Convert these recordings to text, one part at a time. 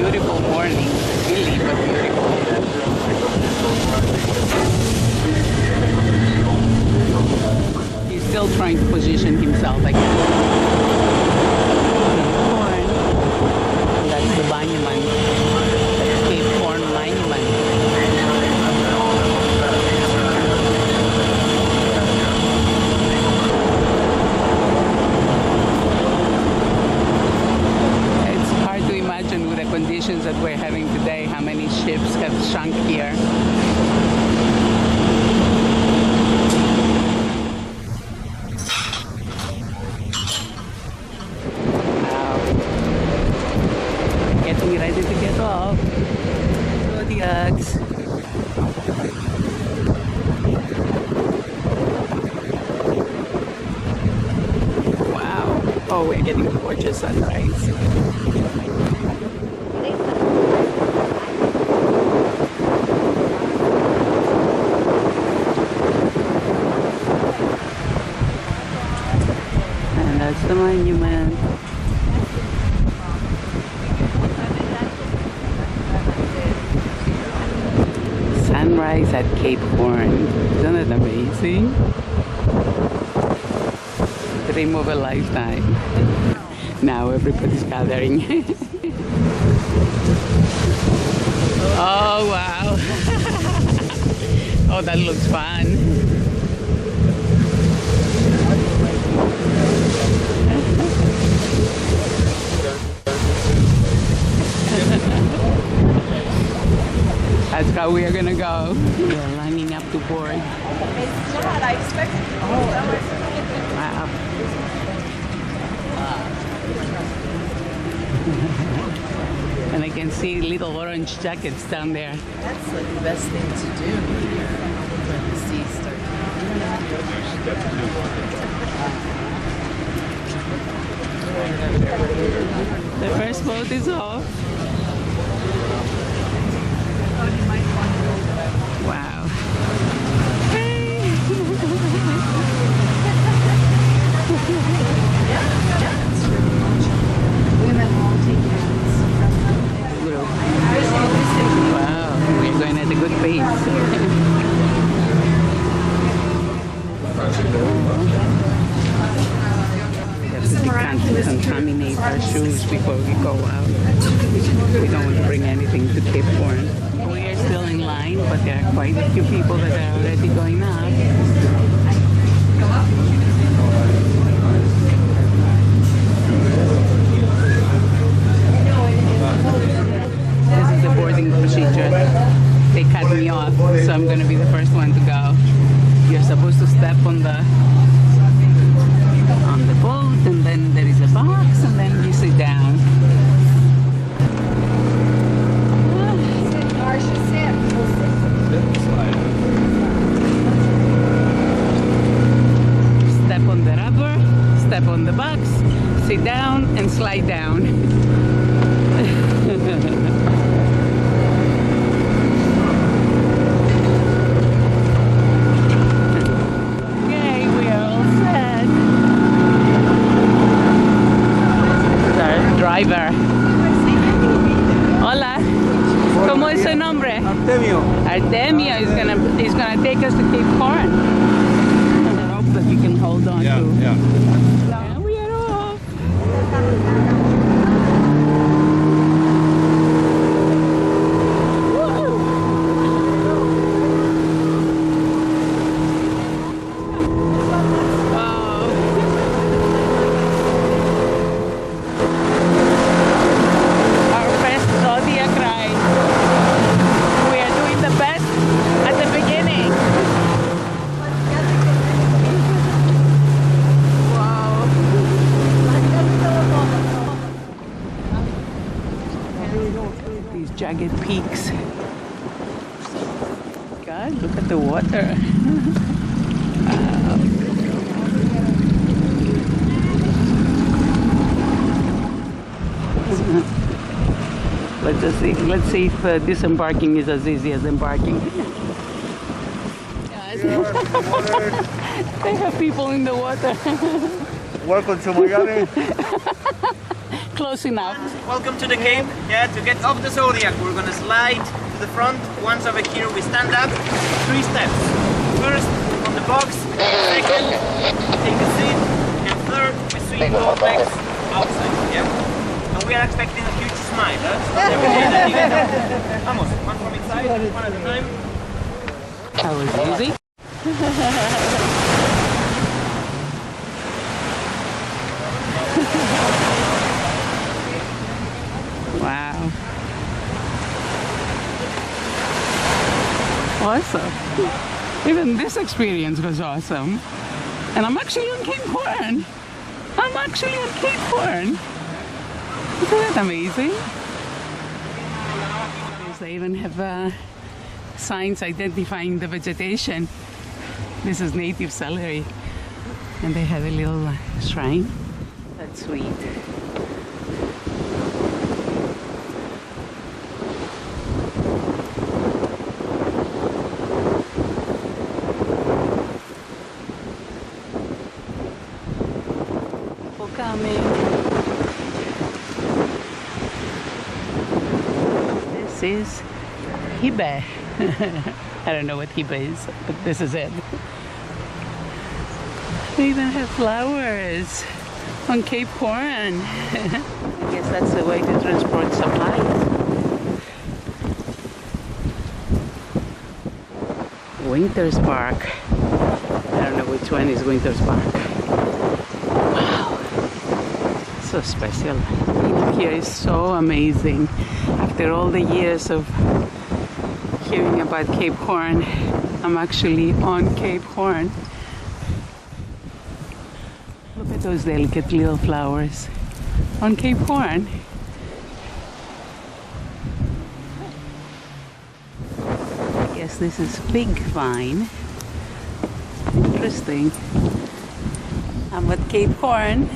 beautiful morning. Really, but beautiful. He's still trying to position himself, I guess. Horn. That's the monument. Cape Horn Monument. With the conditions that we're having today, how many ships have sunk here. Wow. Getting ready to get off. Zodiacs. Wow. Oh, we're getting gorgeous sunrise. That's the monument. Sunrise at Cape Horn. Isn't it amazing? Dream of a lifetime. Now everybody's gathering. Oh wow. Oh, that looks fun. That's how we are gonna go. We are lining up to board. It's not. I expected to. Wow. And I can see little orange jackets down there. That's like the best thing to do here when the sea starts. The first boat is off. Wow. Hey. Wow, we're going at a good pace. We have to contaminate our shoes before we go out. We don't want to bring anything to Cape Horn. We are still in line, but there are quite a few people that are already going up. This is the boarding procedure. They cut me off, so I'm going to be the first one to go. You're supposed to step on the boat, and then there is a box, and then you sit down. Step on the rubber, step on the box, sit down, and slide down. Driver. Hola. ¿Cómo es su nombre? Artemio. Artemio is gonna take us to Cape Horn. A rope that you can hold on to. Yeah. And we are off. Jagged peaks. God, look at the water. Wow. Let's see if disembarking is as easy as embarking. They have people in the water. Welcome to Miami. Close enough. Welcome to the Cape. Yeah, to get off the Zodiac, we're gonna slide to the front. Once over here, we stand up. 3 steps. First, on the box. Second, take a seat. And third, we swing both legs outside. Yeah. And we are expecting a huge smile. Vamos, one from inside, one at a time. That was easy. Wow. Awesome. Even this experience was awesome. And I'm actually on Cape Horn. Isn't that amazing? They even have signs identifying the vegetation. This is native celery. And they have a little shrine. That's sweet. People coming. This is Hiba. I don't know what Hiba is, but this is it. They even have flowers on Cape Horn. I guess that's the way to transport supplies. Winter's Park. I don't know which one is Winter's Park. Wow, so special. Being up here is so amazing. After all the years of hearing about Cape Horn, I'm actually on Cape Horn. Look at those delicate little flowers on Cape Horn. I guess this is fig vine. Interesting. I'm at Cape Horn.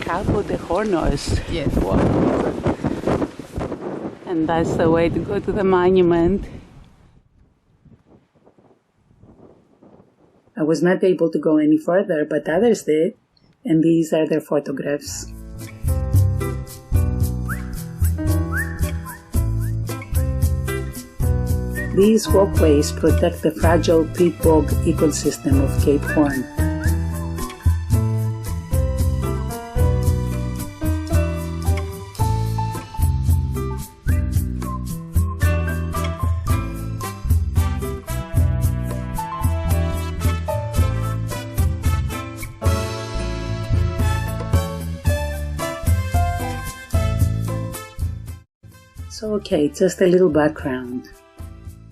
Cabo de Hornos. Yes. Wow. And that's the way to go to the monument. I was not able to go any further, but others did, and these are their photographs. These walkways protect the fragile peat bog ecosystem of Cape Horn. So okay, just a little background.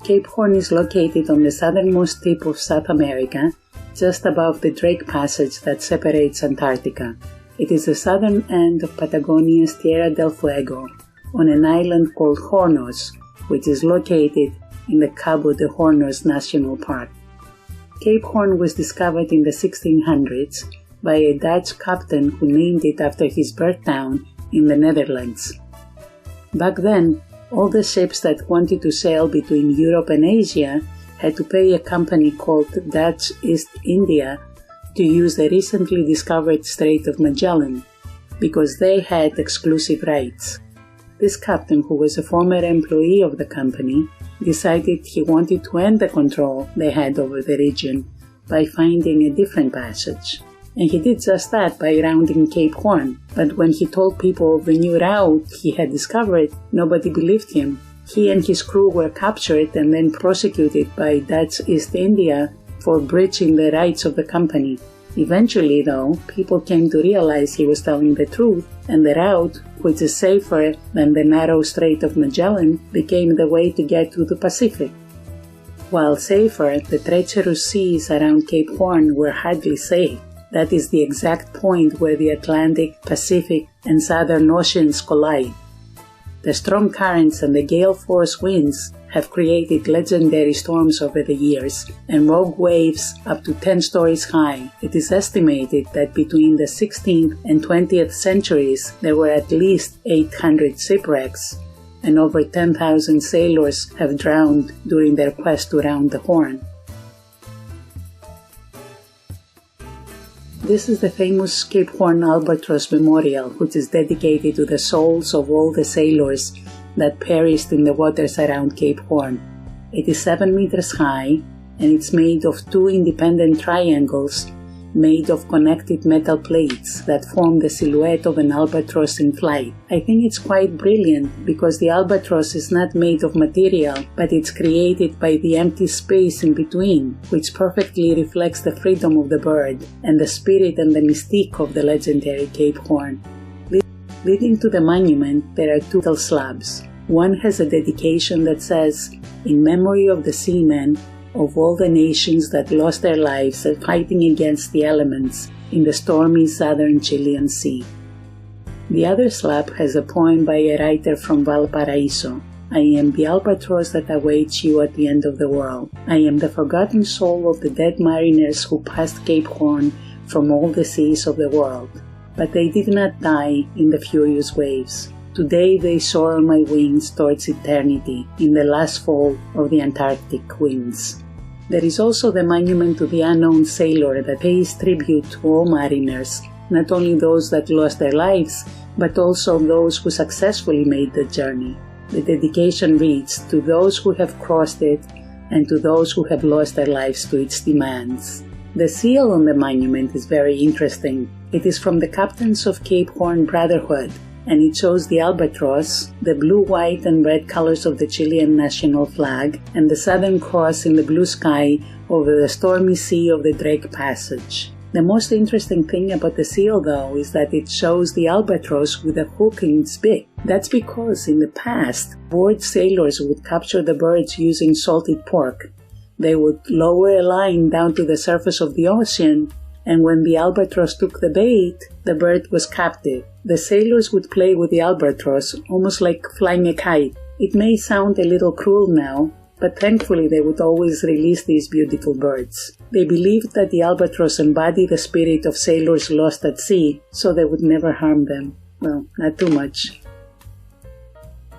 Cape Horn is located on the southernmost tip of South America, just above the Drake Passage that separates Antarctica. It is the southern end of Patagonia's Tierra del Fuego, on an island called Hornos, which is located in the Cabo de Hornos National Park. Cape Horn was discovered in the 1600s by a Dutch captain who named it after his birth town in the Netherlands. Back then, all the ships that wanted to sail between Europe and Asia had to pay a company called Dutch East India to use the recently discovered Strait of Magellan, because they had exclusive rights. This captain, who was a former employee of the company, decided he wanted to end the control they had over the region by finding a different passage. And he did just that by rounding Cape Horn. But when he told people of the new route he had discovered, nobody believed him. He and his crew were captured and then prosecuted by Dutch East India for breaching the rights of the company. Eventually, though, people came to realize he was telling the truth, and the route, which is safer than the narrow Strait of Magellan, became the way to get to the Pacific. While safer, the treacherous seas around Cape Horn were hardly safe. That is the exact point where the Atlantic, Pacific, and Southern Oceans collide. The strong currents and the gale-force winds have created legendary storms over the years, and rogue waves up to 10 stories high. It is estimated that between the 16th and 20th centuries there were at least 800 shipwrecks, and over 10,000 sailors have drowned during their quest to round the Horn. This is the famous Cape Horn Albatross Memorial, which is dedicated to the souls of all the sailors that perished in the waters around Cape Horn. It is 7 meters high, and it's made of 2 independent triangles made of connected metal plates that form the silhouette of an albatross in flight. I think it's quite brilliant because the albatross is not made of material, but it's created by the empty space in between, which perfectly reflects the freedom of the bird and the spirit and the mystique of the legendary Cape Horn. Leading to the monument, there are 2 metal slabs. One has a dedication that says, "In memory of the seamen of all the nations that lost their lives fighting against the elements in the stormy southern Chilean Sea." The other slab has a poem by a writer from Valparaiso. "I am the albatross that awaits you at the end of the world. I am the forgotten soul of the dead mariners who passed Cape Horn from all the seas of the world. But they did not die in the furious waves. Today they soar on my wings towards eternity in the last fall of the Antarctic winds." There is also the monument to the unknown sailor that pays tribute to all mariners, not only those that lost their lives, but also those who successfully made the journey. The dedication reads, "To those who have crossed it, and to those who have lost their lives to its demands." The seal on the monument is very interesting. It is from the captains of Cape Horn Brotherhood, and it shows the albatross, the blue, white, and red colors of the Chilean national flag, and the Southern Cross in the blue sky over the stormy sea of the Drake Passage. The most interesting thing about the seal, though, is that it shows the albatross with a hook in its beak. That's because in the past, bored sailors would capture the birds using salted pork. They would lower a line down to the surface of the ocean, and when the albatross took the bait, the bird was captive. The sailors would play with the albatross, almost like flying a kite. It may sound a little cruel now, but thankfully they would always release these beautiful birds. They believed that the albatross embodied the spirit of sailors lost at sea, so they would never harm them. Well, not too much.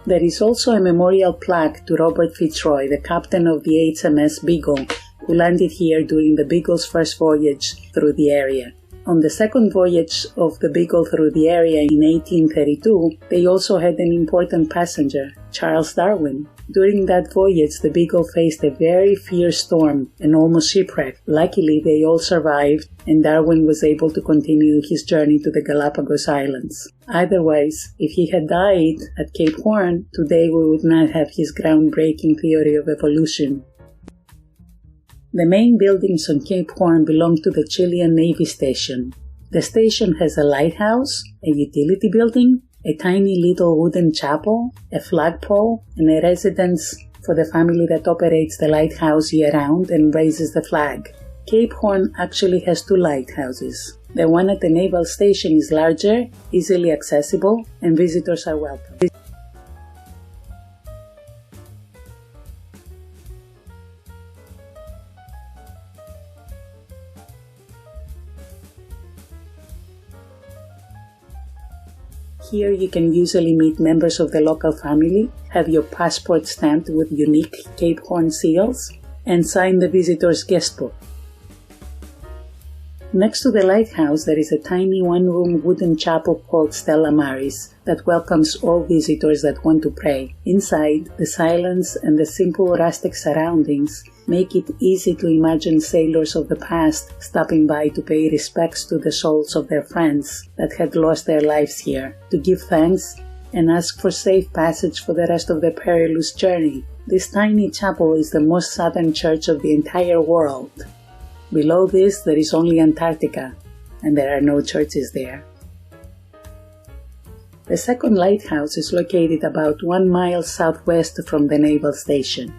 There is also a memorial plaque to Robert Fitzroy, the captain of the HMS Beagle, who landed here during the Beagle's first voyage through the area. On the second voyage of the Beagle through the area in 1832, they also had an important passenger, Charles Darwin. During that voyage, the Beagle faced a very fierce storm and almost shipwrecked. Luckily, they all survived, and Darwin was able to continue his journey to the Galapagos Islands. Otherwise, if he had died at Cape Horn, today we would not have his groundbreaking theory of evolution. The main buildings on Cape Horn belong to the Chilean Navy Station. The station has a lighthouse, a utility building, a tiny little wooden chapel, a flagpole, and a residence for the family that operates the lighthouse year-round and raises the flag. Cape Horn actually has 2 lighthouses. The one at the naval station is larger, easily accessible, and visitors are welcome. Here you can usually meet members of the local family, have your passport stamped with unique Cape Horn seals, and sign the visitor's guest book. Next to the lighthouse there is a tiny one-room wooden chapel called Stella Maris that welcomes all visitors that want to pray. Inside, the silence and the simple rustic surroundings make it easy to imagine sailors of the past stopping by to pay respects to the souls of their friends that had lost their lives here, to give thanks and ask for safe passage for the rest of their perilous journey. This tiny chapel is the most southern church of the entire world. Below this, there is only Antarctica, and there are no churches there. The second lighthouse is located about 1 mile southwest from the naval station.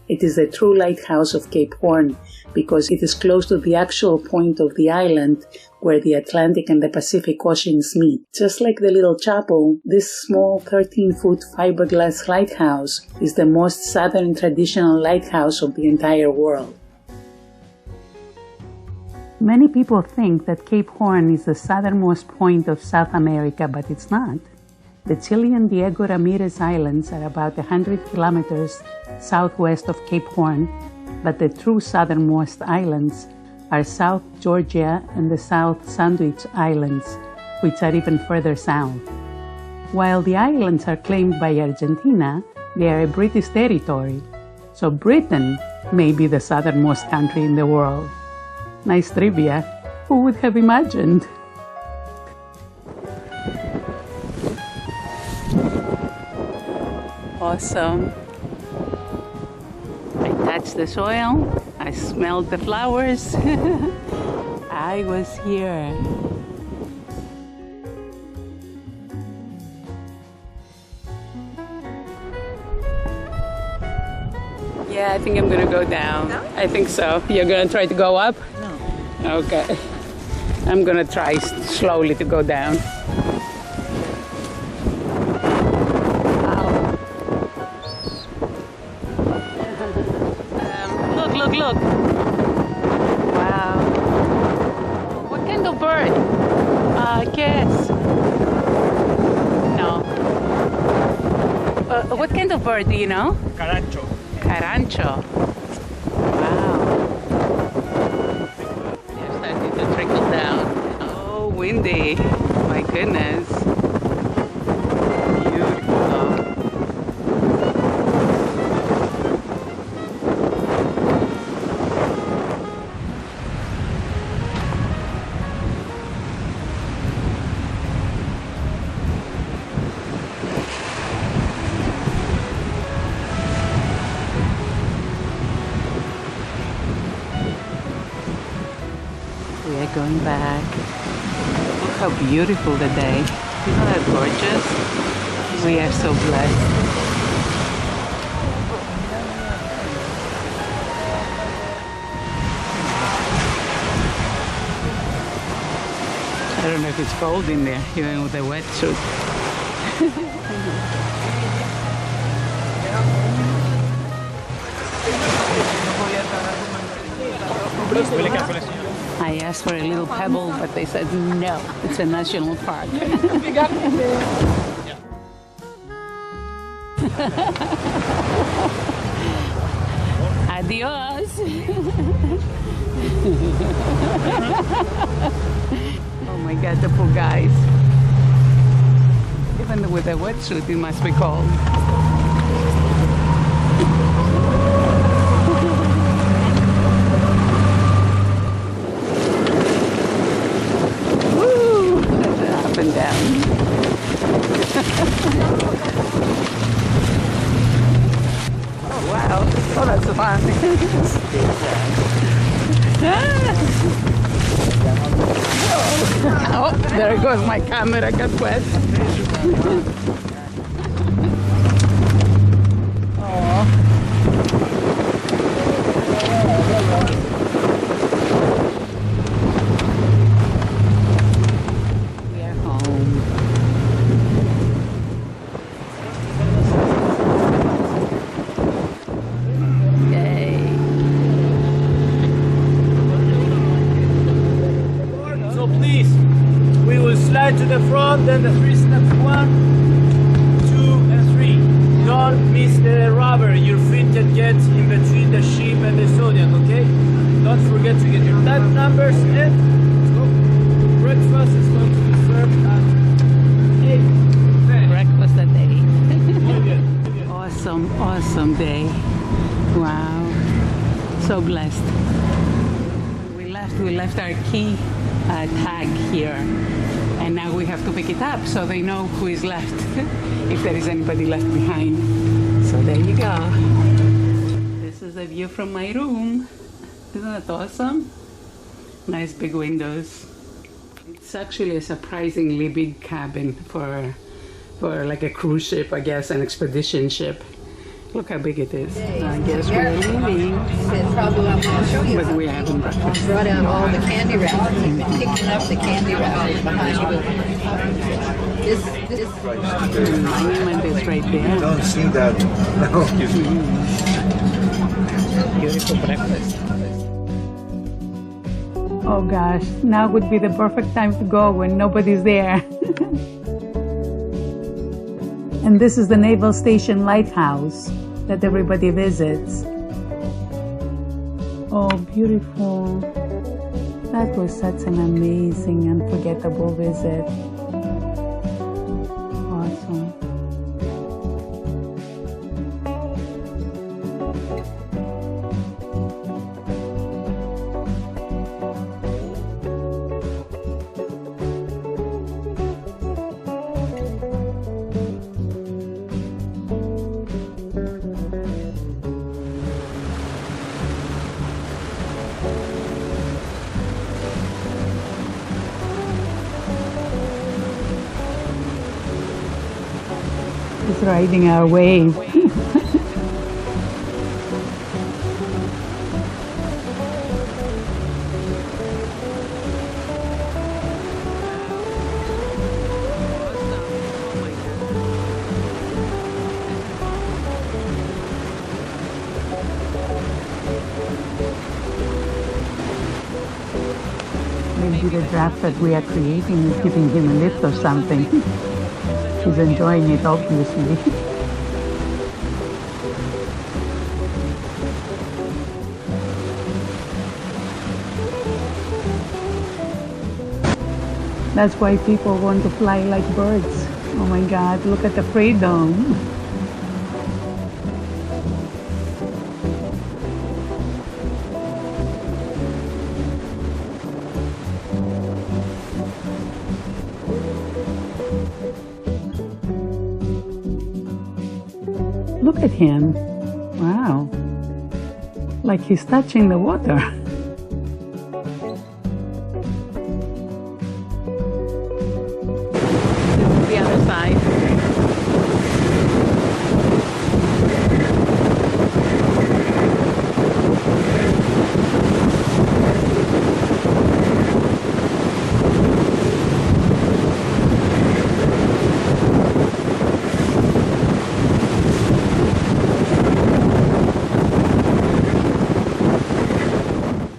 It is the true lighthouse of Cape Horn because it is close to the actual point of the island where the Atlantic and the Pacific Oceans meet. Just like the little chapel, this small 13-foot fiberglass lighthouse is the most southern traditional lighthouse of the entire world. Many people think that Cape Horn is the southernmost point of South America, but it's not. The Chilean Diego Ramirez Islands are about 100 kilometers southwest of Cape Horn, but the true southernmost islands are South Georgia and the South Sandwich Islands, which are even further south. While the islands are claimed by Argentina, they are a British territory, so Britain may be the southernmost country in the world. Nice trivia. Who would have imagined? Awesome. I touched the soil. I smelled the flowers. I was here. Yeah, I think I'm gonna go down. No? I think so. You're gonna try to go up? No. Okay. I'm gonna try slowly to go down. Look. Wow. What kind of bird? Guess. No. What kind of bird do you know? Carancho. Carancho. Wow. They're starting to trickle down. Oh, windy. My goodness. Beautiful. We are going back. Look how beautiful the day. Isn't that gorgeous? We are so blessed. I don't know if it's cold in there, even with a wetsuit. I asked for a little pebble, but they said no, it's a national park. Adios. Oh my God, the poor guys. Even with a wetsuit, it must be cold. Up and down. Oh wow! Oh, that's fun. Oh, there goes my camera. Got wet. Oh. To the front, then the 3 steps, 1, 2, and 3. Don't miss the rubber. Your feet can get in between the ship and the zodiac, okay? Don't forget to get your type numbers, and let's go. Breakfast is going to be served at 8. Breakfast at 8. Awesome. Awesome day. Wow. So blessed. We left our key tag here. And now we have to pick it up so they know who is left, if there is anybody left behind. So there you go. This is a view from my room. Isn't that awesome? Nice big windows. It's actually a surprisingly big cabin for like a cruise ship, I guess, an expedition ship. Look how big it is. I guess we're leaving. Probably I'm going to show you. But we haven't breakfast. Brought out all the candy wrappers. We've been picking up the candy wrappers behind you. This The monument is right there. Don't see that. No. Beautiful breakfast. Oh gosh, now would be the perfect time to go when nobody's there. And this is the Naval Station Lighthouse that everybody visits. Oh, beautiful. That was such an amazing, unforgettable visit. Awesome. He's riding our wave. Maybe the draft that we are creating is giving him a lift or something. He's enjoying it, obviously. That's why people want to fly like birds. Oh my God, look at the freedom. Look at him. Wow. Like he's touching the water. This is the other side.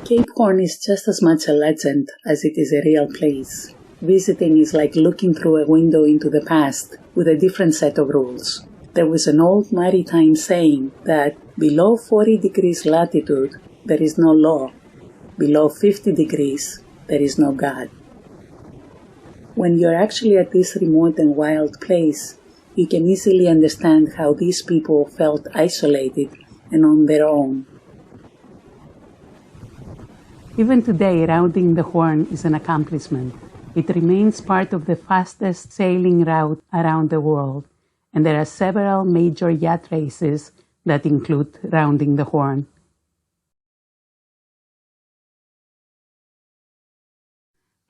Cape Horn is just as much a legend as it is a real place. Visiting is like looking through a window into the past with a different set of rules. There was an old maritime saying that below 40 degrees latitude there is no law, below 50 degrees there is no God. When you're actually at this remote and wild place, you can easily understand how these people felt isolated and on their own. Even today, rounding the Horn is an accomplishment. It remains part of the fastest sailing route around the world, and there are several major yacht races that include rounding the Horn.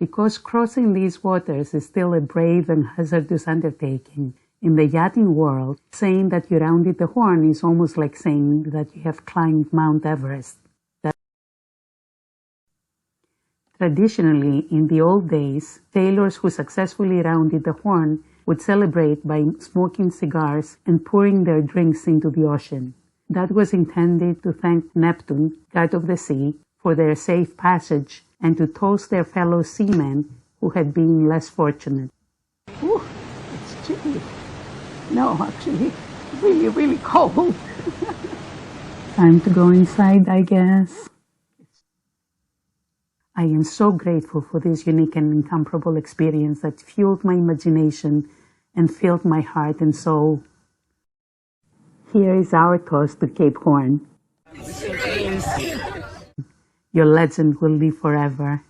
Because crossing these waters is still a brave and hazardous undertaking, in the yachting world, saying that you rounded the Horn is almost like saying that you have climbed Mount Everest. Traditionally, in the old days, sailors who successfully rounded the Horn would celebrate by smoking cigars and pouring their drinks into the ocean. That was intended to thank Neptune, god of the sea, for their safe passage and to toast their fellow seamen who had been less fortunate. Ooh, it's chilly. No, actually, really, really cold. Time to go inside, I guess. I am so grateful for this unique and incomparable experience that fueled my imagination and filled my heart and soul. Here is our toast to Cape Horn. Your legend will live forever.